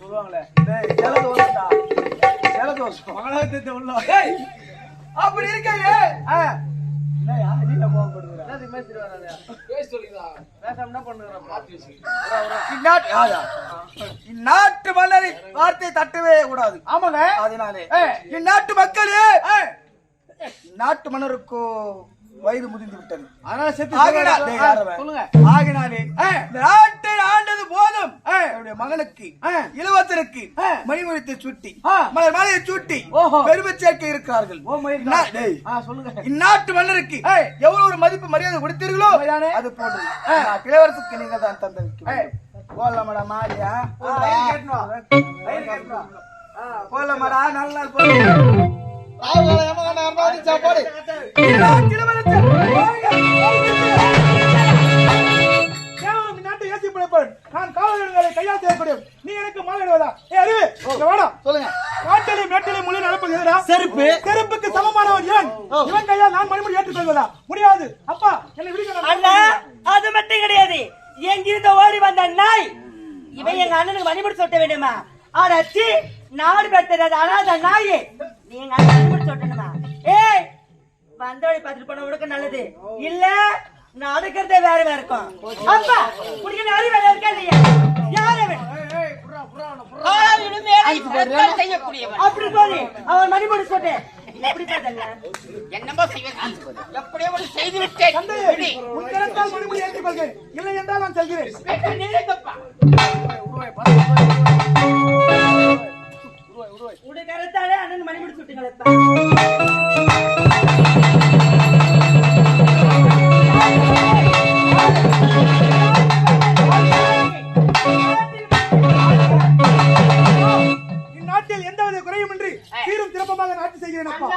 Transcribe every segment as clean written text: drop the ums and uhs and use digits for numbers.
சொல்லுவாங்களே அப்படி இருக்காங்க. இந்நாட்டு மன்னரை வார்த்தை தட்டவே கூடாது. ஆமாங்க. அதனாலே இந்நாட்டு மக்களே நாட்டு மன்னருக்கு வயது முதிர்ந்து விட்டது. ஆகினாலே நாட்டை ஆண்டது போதும் என்னுடைய மகனுக்கு இளவரசருக்கு மணிமுடித்து சுட்டி மலர் மாலையை சுட்டி பெருமை சேர்க்க இருக்கிறார்கள். இந்நாட்டு மன்னருக்கு எவ்வளவு ஒரு மதிப்பு மரியாதை கொடுத்தீர்களோ அது போன்று இளவரசுக்கு நீங்க தான் தந்திருக்க. போடலாமடா மாலியா போடலாமடா நல்ல சாப்பாடு நான் காவலர்களை கையால் செய்யக்கூடிய நீ எனக்கு மாறிடுவதா? சொல்லுங்க. காட்டிலும் மேட்டிலும் மொழி நடப்புகிறதா? செருப்பு செருப்புக்கு சமமானவன் இவன். இவன் கையால் நான் மணிமுடி ஏற்றுக்கொள்வதா? முடியாது. அப்பா என்னை விடுங்க. அண்ணா அது மட்டும் கிடையாது. எங்கிருந்த ஓடி வந்த நாய் இவன் எங்க அண்ணனுக்கு மணிமுடி சொட்ட வேண்டுமா? ஆனாச்சி நாடு பெற்றது அனாத நாயே நீ எங்க அண்ணன் மணிமுடி சொட்டணுமா? ஏய் வந்தவழி பார்த்துட்டு போன உனக்கு நல்லது இல்ல நடக்கிறதே வேற வேற இருக்கும். அப்பா குடிக்கிற அறிவு வேற இருக்கா இல்லையா? யாரு அப்படி சொல்லி அவன் மணிமுடி சொட்டு என்னமோ எப்படியோ செய்து விட்டேன். மணிமுடி ஏற்றிக் கொள்கிறேன். இல்லை என்றால் நான் செல்கிறேன். உடனே அண்ணன் மணிமுடி சுட்டுங்களா? இந்நாட்டில் எந்தவித குறையுமின்றி சீரும் சிறப்பமாக நாட்டு செய்கிறேன். அப்பா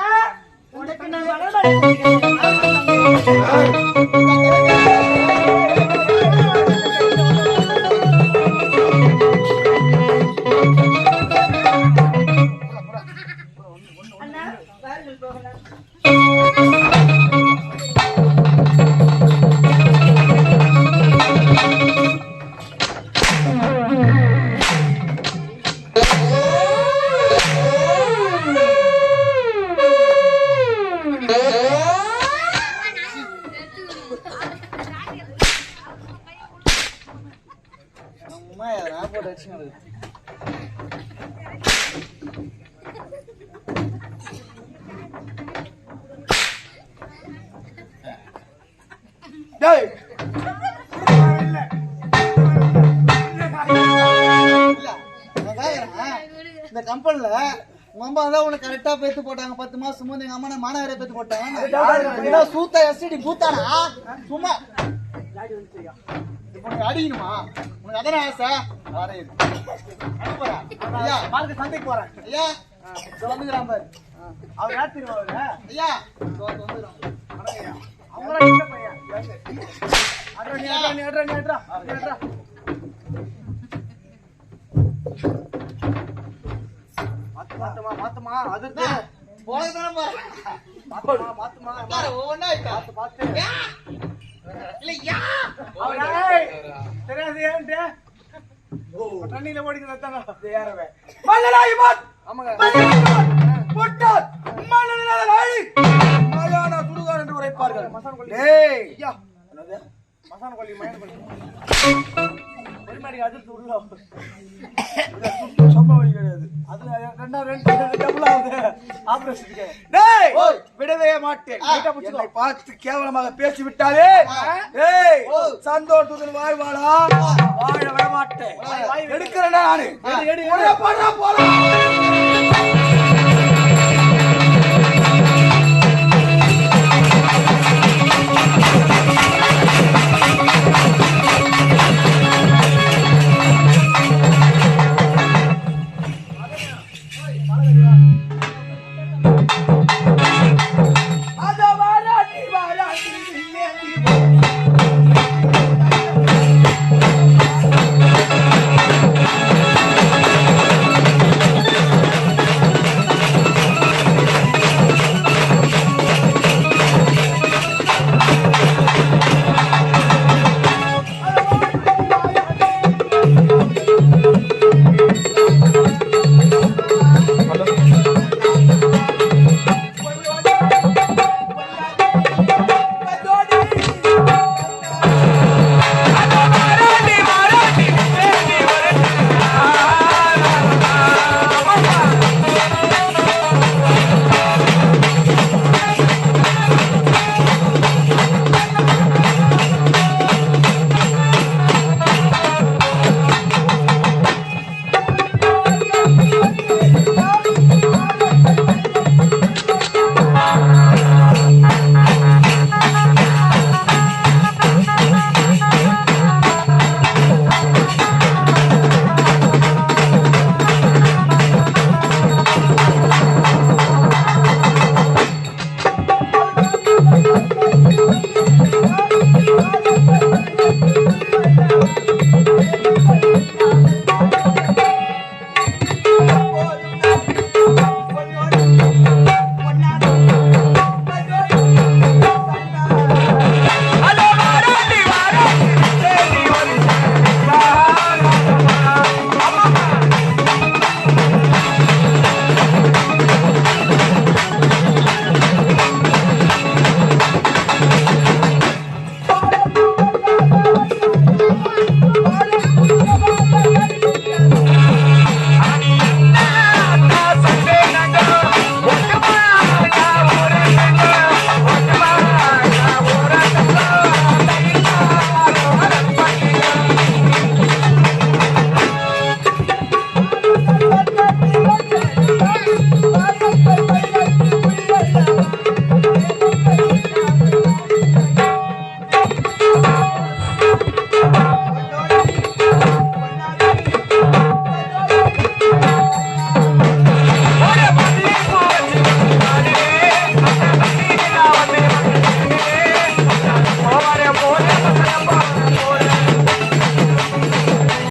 இந்த கம்பெனில உங்க அம்மா தான் உனக்கு கரெக்டா பேத்து போட்டாங்க. 10 மாசம் எங்க அம்மா மாநகர பேத்து போட்டாங்க. சூத்தா எஸ்டி பூத்தானா சும்மா உனக்கு அடிக்கணுமா? உனக்கு அதான ஆசை? சந்தைக்கு போறேன் ஐயா வந்துக்கிறான் பாரு. அவர் யாத்திருவாங்க ஐயா வந்துக்கிறான். மாத்துமா அதுதான் போதுதானே மாத்துமா ஒவ்வொன்னா பார்த்து இல்லையா தெரியாது ஏன்ட்டு தண்ணியில ஓடிக்கிறதாங்க சுடுகார் என்று உரைப்பார்கள். மசான கொல்லி மயன் கொல்லி அதிர்த்து உள்ள சம்பவம் கிடையாது. விடவே மாட்டேன். என்னை பார்த்து கேவலமாக பேசி விட்டாலே சந்தோஷத்துடன் வாழ்வாளா? வாழ விட மாட்டேன். எடுக்கிறேன் நானு போலாம்.